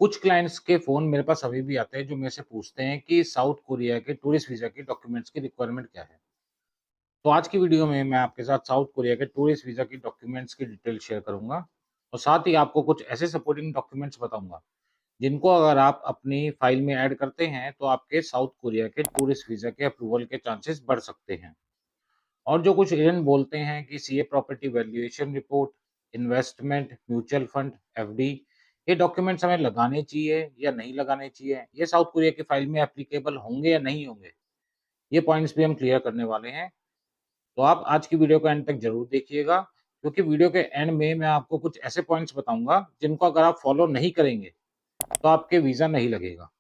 कुछ क्लाइंट्स के फ़ोन मेरे पास अभी भी आते हैं जो मेरे से पूछते हैं कि साउथ कोरिया के टूरिस्ट वीज़ा की डॉक्यूमेंट्स की रिक्वायरमेंट क्या है? तो आज की वीडियो में मैं आपके साथ साउथ कोरिया के टूरिस्ट वीज़ा की डॉक्यूमेंट्स की डिटेल शेयर करूँगा और साथ ही आपको कुछ ऐसे सपोर्टिंग डॉक्यूमेंट्स बताऊँगा, जिनको अगर आप अपनी फ़ाइल में ऐड करते हैं, तो आपके साउथ कोरिया के टूरिस्ट वीज़ा के अप्रूवल के चांसेस बढ़ सकते हैं। और जो कुछ एजेंट बोलते हैं कि CA property valuation report, investment, mutual fund, FD, ये डॉक्यूमेंट्स हमें लगाने चाहिए या नहीं लगाने चाहिए? ये साउथ कोरिया की फाइल में एप्लीकेबल होंगे या नहीं होंगे? ये पॉइंट्स भी हम क्लियर करने वाले हैं। तो आप आज की वीडियो को एंड तक ज़रूर देखिएगा, क्योंकि वीडियो के एंड में मैं आपको कुछ ऐसे पॉइंट्स बताऊँगा, जिनको अगर आप फॉलो नहीं करेंगे, तो आपके वीज़ा नहीं लगेगा।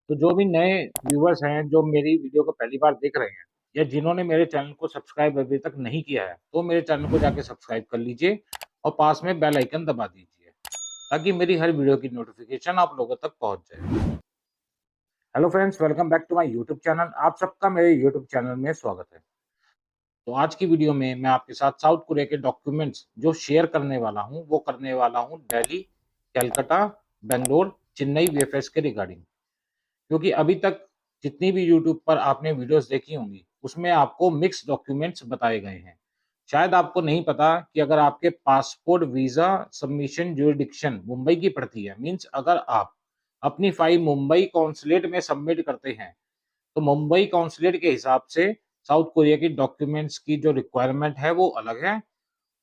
तो जो भी नए व्यूअर्स हैं, जो मेरी वीडियो को पहली बार देख रहे हैं या जिन्होंने मेरे चैनल को सब्सक्राइब अभी तक नहीं किया है, तो मेरे चैनल को जाके सब्सक्राइब कर लीजिए और पास में बेल आइकन दबा दीजिए, ताकि मेरी हर वीडियो की नोटिफिकेशन आप लोगों तक पहुंच जाए। Hello friends, welcome back to my YouTube channel. आप सबका मेरे यूट्यूब चैनल में स्वागत है। तो आज की वीडियो में मैं आपके साथ साउथ कोरिया के डॉक्यूमेंट्स जो शेयर करने वाला हूँ, वो करने वाला हूँ दिल्ली, कलकत्ता, बेंगलोर, चेन्नई वीएफएस के रिगार्डिंग। क्योंकि अभी तक जितनी भी यूट्यूब पर आपने वीडियोस देखी होंगी, उसमें आपको मिक्स डॉक्यूमेंट्स बताए गए हैं। शायद आपको नहीं पता कि अगर आपके passport visa submission jurisdiction Mumbai की पड़ती है, मीन्स अगर आप अपनी फाइल मुंबई कॉन्सुलेट में सबमिट करते हैं, तो मुंबई कॉन्सुलेट के हिसाब से साउथ कोरिया की डॉक्यूमेंट्स की जो रिक्वायरमेंट है, वो अलग है।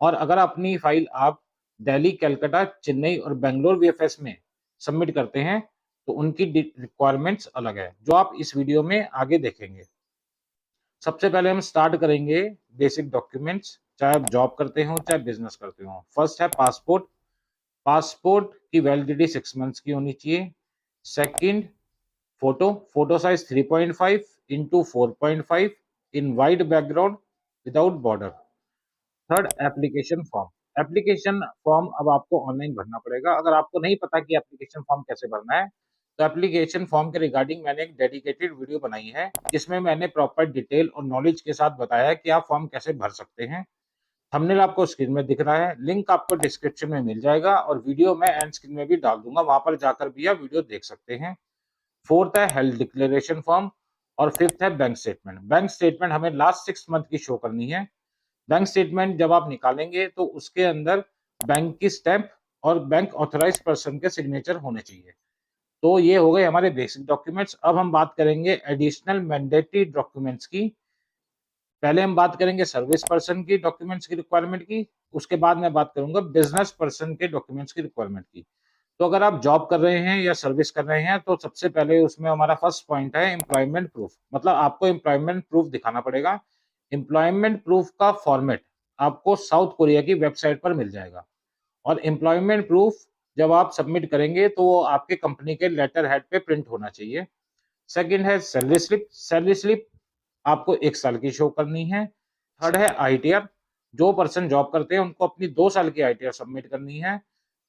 और अगर अपनी फाइल आप दिल्ली, कलकत्ता, चेन्नई और बैंगलोर वीएफएस में सबमिट करते हैं, तो उनकी रिक्वायरमेंट्स अलग है, जो आप इस वीडियो में आगे देखेंगे। सबसे पहले हम स्टार्ट करेंगे बेसिक डॉक्यूमेंट्स, चाहे आप जॉब करते हो चाहे बिजनेस करते हो। फर्स्ट है पासपोर्ट। पासपोर्ट की वैलिडिटी 6 मंथ्स की होनी चाहिए। सेकंड, फोटो साइज 3.5 इंटू 4.5 इन wide background without border. Third, application form. Application form अब आपको ऑनलाइन भरना पड़ेगा। अगर आपको नहीं पता कि एप्लीकेशन फॉर्म कैसे भरना है, तो एप्लीकेशन फॉर्म के रिगार्डिंग मैंने एक डेडिकेटेड वीडियो बनाई है, जिसमें मैंने प्रॉपर डिटेल और नॉलेज के साथ बताया है कि आप फॉर्म कैसे भर सकते हैं। थंबनेल आपको स्क्रीन में दिख रहा है, लिंक आपको डिस्क्रिप्शन में मिल जाएगा और वीडियो मैं एंड स्क्रीन में भी डाल दूंगा, वहां पर जाकर भी आप वीडियो देख सकते हैं। फोर्थ है हेल्थ डिक्लेरेशन फॉर्म और फिफ्थ है बैंक स्टेटमेंट। बैंक स्टेटमेंट हमें लास्ट 6 मंथ की शो करनी है। बैंक स्टेटमेंट जब आप निकालेंगे, तो उसके अंदर बैंक की स्टैंप और बैंक ऑथराइज पर्सन के सिग्नेचर होने चाहिए। तो ये हो गए हमारे बेसिक डॉक्यूमेंट्स। अब हम बात करेंगे एडिशनल मैंडेटरी डॉक्यूमेंट्स की। पहले हम बात करेंगे सर्विस पर्सन की डॉक्यूमेंट्स की रिक्वायरमेंट की, उसके बाद मैं बात करूंगा बिजनेस पर्सन के डॉक्यूमेंट्स की रिक्वायरमेंट की। तो अगर आप जॉब कर रहे हैं या सर्विस कर रहे हैं, तो सबसे पहले उसमें हमारा फर्स्ट पॉइंट है एम्प्लॉयमेंट प्रूफ। मतलब आपको एम्प्लॉयमेंट प्रूफ दिखाना पड़ेगा। एम्प्लॉयमेंट प्रूफ का फॉर्मेट आपको साउथ कोरिया की वेबसाइट पर मिल जाएगा। और एम्प्लॉयमेंट प्रूफ जब आप सबमिट करेंगे, तो वो आपके कंपनी के लेटर हेड पे प्रिंट होना चाहिए। सेकंड है सैलरी स्लिप। सैलरी स्लिप आपको 1 साल की शो करनी है। थर्ड है आईटीआर। जो पर्सन जॉब करते हैं, उनको अपनी 2 साल की आईटीआर सबमिट करनी है।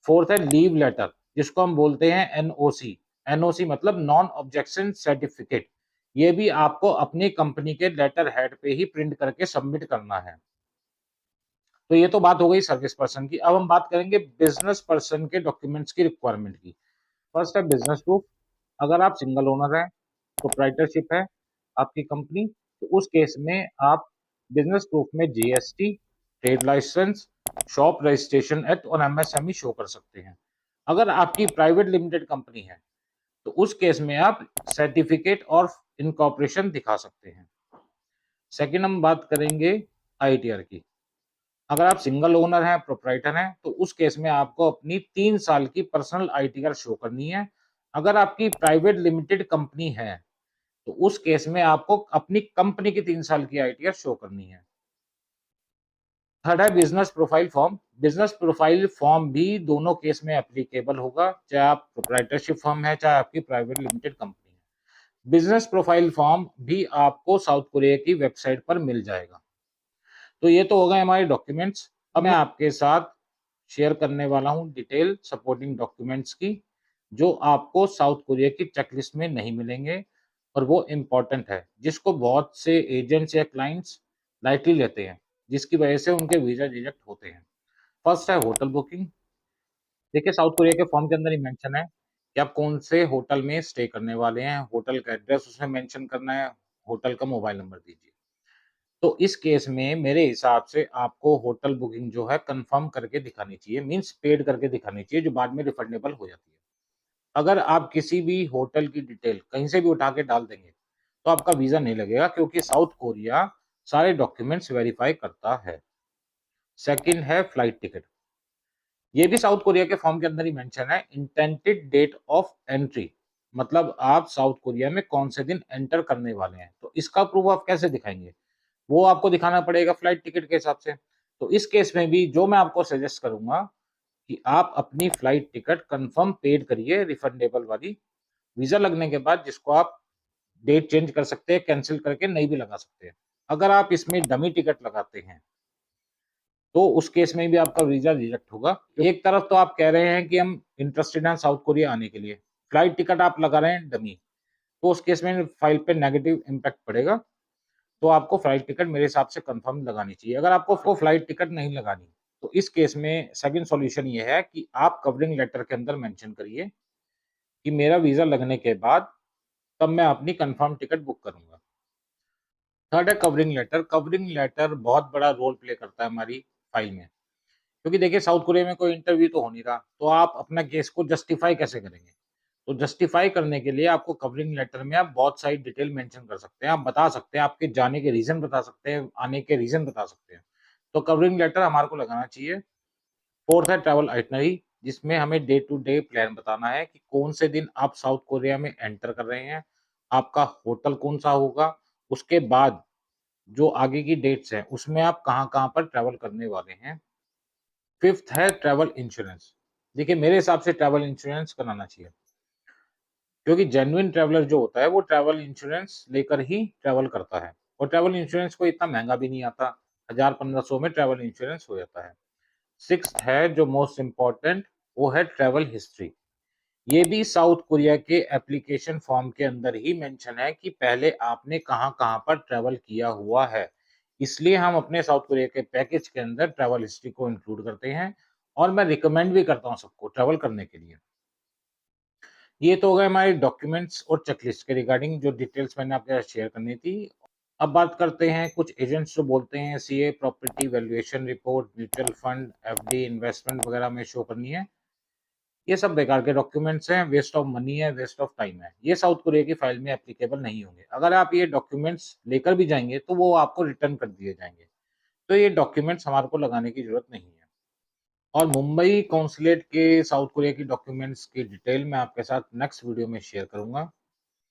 फोर्थ है लीव लेटर, जिसको हम बोलते हैं एनओसी। एनओसी मतलब नॉन ऑब्जेक्शन सर्टिफिकेट। ये भी आपको अपनी कंपनी के लेटर हेड पे ही प्रिंट करके सबमिट करना है। तो ये तो बात हो गई सर्विस पर्सन की। अब हम बात करेंगे बिजनेस पर्सन के डॉक्यूमेंट्स की रिक्वायरमेंट की। फर्स्ट है बिजनेस प्रूफ। अगर आप सिंगल ओनर है, प्रोप्राइटरशिप है आपकी कंपनी, तो उस केस में आप बिजनेस प्रूफ में GST, trade licence, shop registration act और एमएसएमई शो कर सकते हैं। अगर आपकी प्राइवेट लिमिटेड कंपनी है, तो उस केस में आप सर्टिफिकेट ऑफ इनकॉर्पोरेशन दिखा सकते हैं। सेकंड, हम बात करेंगे आईटीआर की। अगर आप सिंगल ओनर हैं, प्रोप्राइटर हैं, तो उस केस में आपको अपनी 3 साल की पर्सनल आईटीआर शो करनी है। अगर आपकी प्राइवेट लिमिटेड कंपनी है, तो उस केस में आपको अपनी कंपनी की 3 साल की आईटीआर शो करनी है। थर्ड है business profile form. Business profile form भी दोनों केस में एप्लीकेबल होगा, चाहे आप प्रोप्राइटरशिप फॉर्म है, चाहे आपकी प्राइवेट लिमिटेड कंपनी है। बिजनेस प्रोफाइल फॉर्म भी आपको साउथ कोरिया की वेबसाइट पर मिल जाएगा। तो ये तो हो गए हमारे डॉक्यूमेंट्स। अब मैं आपके साथ शेयर करने वाला हूँ डिटेल सपोर्टिंग डॉक्यूमेंट्स की, जो आपको साउथ कोरिया की चेकलिस्ट में नहीं मिलेंगे और वो इम्पोर्टेंट है, जिसको बहुत से एजेंट्स या क्लाइंट्स लाइटली लेते हैं, जिसकी वजह से उनके वीजा रिजेक्ट होते हैं। फर्स्ट है होटल बुकिंग। देखिए, साउथ कोरिया के फॉर्म के अंदर ही मेंशन है कि आप कौन से होटल में स्टे करने वाले हैं, होटल का एड्रेस उसमें मेंशन करना है, होटल का मोबाइल नंबर दीजिए। तो इस केस में मेरे हिसाब से आपको होटल बुकिंग जो है कंफर्म करके दिखानी चाहिए, मीन्स पेड करके दिखानी चाहिए, जो बाद में रिफंडेबल हो जाती है। अगर आप किसी भी होटल की डिटेल कहीं से भी उठा के डाल देंगे, तो आपका वीज़ा नहीं लगेगा, क्योंकि साउथ कोरिया सारे डॉक्यूमेंट्स वेरीफाई करता है। सेकंड है फ्लाइट टिकट। ये भी साउथ कोरिया के फॉर्म के अंदर ही मेंशन है, इंटेंडेड डेट ऑफ एंट्री, मतलब आप साउथ कोरिया में कौन से दिन एंटर करने वाले हैं। तो इसका प्रूफ आप कैसे दिखाएंगे? वो आपको दिखाना पड़ेगा फ्लाइट टिकट के हिसाब से। तो इस केस में भी जो मैं आपको सजेस्ट करूंगा कि आप अपनी फ्लाइट टिकट कंफर्म पेड करिए, रिफंडेबल वाली। वीजा लगने के बाद जिसको आप डेट चेंज कर सकते हैं, कैंसिल करके नई भी लगा सकते हैं। अगर आप इसमें डमी टिकट लगाते हैं, तो उस केस में भी आपका वीजा रिजेक्ट होगा। एक तरफ तो आप कह रहे हैं कि हम इंटरेस्टेड हैं साउथ कोरिया आने के लिए, फ्लाइट टिकट आप लगा रहे हैं डमी, तो उस केस में फाइल पे नेगेटिव इम्पैक्ट पड़ेगा। तो आपको फ्लाइट टिकट मेरे हिसाब से कंफर्म लगानी चाहिए। अगर आपको फ्लाइट टिकट नहीं लगानी, तो इस केस में सेकंड सॉल्यूशन ये है कि आप कवरिंग लेटर के अंदर मेंशन करिए कि मेरा वीजा लगने के बाद तब मैं अपनी कंफर्म टिकट बुक करूंगा। थर्ड है कवरिंग लेटर। कवरिंग लेटर बहुत बड़ा रोल प्ले करता है हमारी फाइल में, क्योंकि देखिए साउथ कोरिया में कोई इंटरव्यू तो हो नहीं रहा, तो आप अपना केस को जस्टिफाई कैसे करेंगे? तो जस्टिफाई करने के लिए आपको कवरिंग लेटर में आप बहुत सारी डिटेल मेंशन कर सकते हैं, आप बता सकते हैं, आपके जाने के रीजन बता सकते हैं, आने के रीजन बता सकते हैं। तो कवरिंग लेटर हमारे को लगाना चाहिए। फोर्थ है ट्रैवल आइटनरी, जिसमें हमें डे टू डे प्लान बताना है कि कौन से दिन आप साउथ कोरिया में एंटर कर रहे हैं, आपका होटल कौन सा होगा, उसके बाद जो आगे की डेट्स हैं उसमें आप कहाँ-कहाँ पर ट्रैवल करने वाले हैं। फिफ्थ है ट्रैवल इंश्योरेंस। देखिए मेरे हिसाब से ट्रैवल इंश्योरेंस कराना चाहिए, क्योंकि जेन्युइन ट्रैवलर जो होता है वो ट्रैवल इंश्योरेंस लेकर ही ट्रैवल करता है, और ट्रैवल इंश्योरेंस कोई इतना महंगा भी नहीं आता, 1000-1500 में ट्रैवल इंश्योरेंस हो जाता है। सिक्स्थ है जो मोस्ट इम्पोर्टेंट, वो है ट्रैवल हिस्ट्री। ये भी साउथ कोरिया के एप्लीकेशन फॉर्म के अंदर ही मेंशन है कि पहले आपने कहाँ-कहाँ पर ट्रैवल किया हुआ है। इसलिए हम अपने साउथ कोरिया के पैकेज के अंदर ट्रैवल हिस्ट्री को इंक्लूड करते हैं, और मैं रिकमेंड भी करता हूँ सबको ट्रैवल करने के लिए। ये तो हो गए हमारे डॉक्यूमेंट्स और चेकलिस्ट के रिगार्डिंग जो डिटेल्स मैंने आपके साथ शेयर करनी थी। अब बात करते हैं कुछ एजेंट्स जो बोलते हैं CA property valuation report mutual fund FD investment वगैरह में शो करनी है। ये सब बेकार के डॉक्यूमेंट्स हैं, वेस्ट ऑफ मनी है, वेस्ट ऑफ टाइम है। ये साउथ कोरिया की फाइल में एप्लीकेबल नहीं होंगे। अगर आप ये डॉक्यूमेंट्स लेकर भी जाएंगे तो वो आपको रिटर्न कर दिए जाएंगे। तो ये डॉक्यूमेंट्स हमारे को लगाने की जरूरत नहीं है। और मुंबई कॉन्सुलेट के साउथ कोरिया की डॉक्यूमेंट्स की डिटेल मैं आपके साथ नेक्स्ट वीडियो में शेयर करूंगा।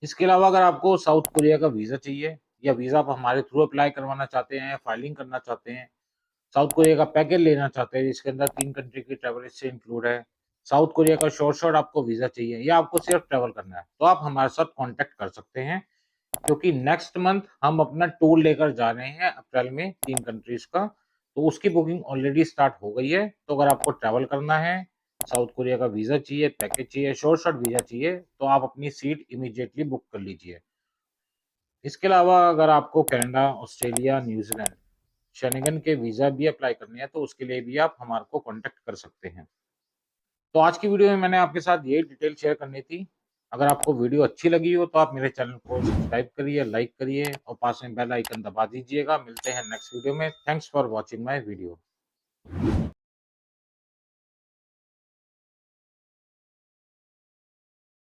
इसके अलावा अगर आपको साउथ कोरिया का वीज़ा चाहिए, या वीज़ा आप हमारे थ्रू अप्लाई करवाना चाहते हैं, फाइलिंग करना चाहते हैं, साउथ कोरिया का पैकेज लेना चाहते हैं जिसके अंदर 3 कंट्री की ट्रैवल हिस्ट्री इंक्लूड है, साउथ कोरिया का शॉर्ट शॉर्ट आपको वीज़ा चाहिए, या आपको सिर्फ ट्रैवल करना है, तो आप हमारे साथ कॉन्टैक्ट कर सकते हैं। क्योंकि नेक्स्ट मंथ हम अपना टूर लेकर जा रहे हैं अप्रैल में 3 कंट्रीज़ का, तो उसकी बुकिंग ऑलरेडी स्टार्ट हो गई है। तो अगर आपको ट्रैवल करना है, साउथ कोरिया का वीज़ा चाहिए, पैकेज चाहिए, शॉर्ट शॉर्ट वीज़ा चाहिए, तो आप अपनी सीट इमीडिएटली बुक कर लीजिए। इसके अलावा अगर आपको कनाडा, ऑस्ट्रेलिया, न्यूज़ीलैंड, शेंगेन के वीज़ा भी अप्लाई करने हैं, तो उसके लिए भी आप हमारे को कॉन्टैक्ट कर सकते हैं। तो आज की वीडियो में मैंने आपके साथ ये डिटेल शेयर करनी थी। अगर आपको वीडियो अच्छी लगी हो तो आप मेरे चैनल को सब्सक्राइब करिए, लाइक करिए और पास में बेल आइकन दबा दीजिएगा। मिलते हैं नेक्स्ट वीडियो में। Thanks for watching my video.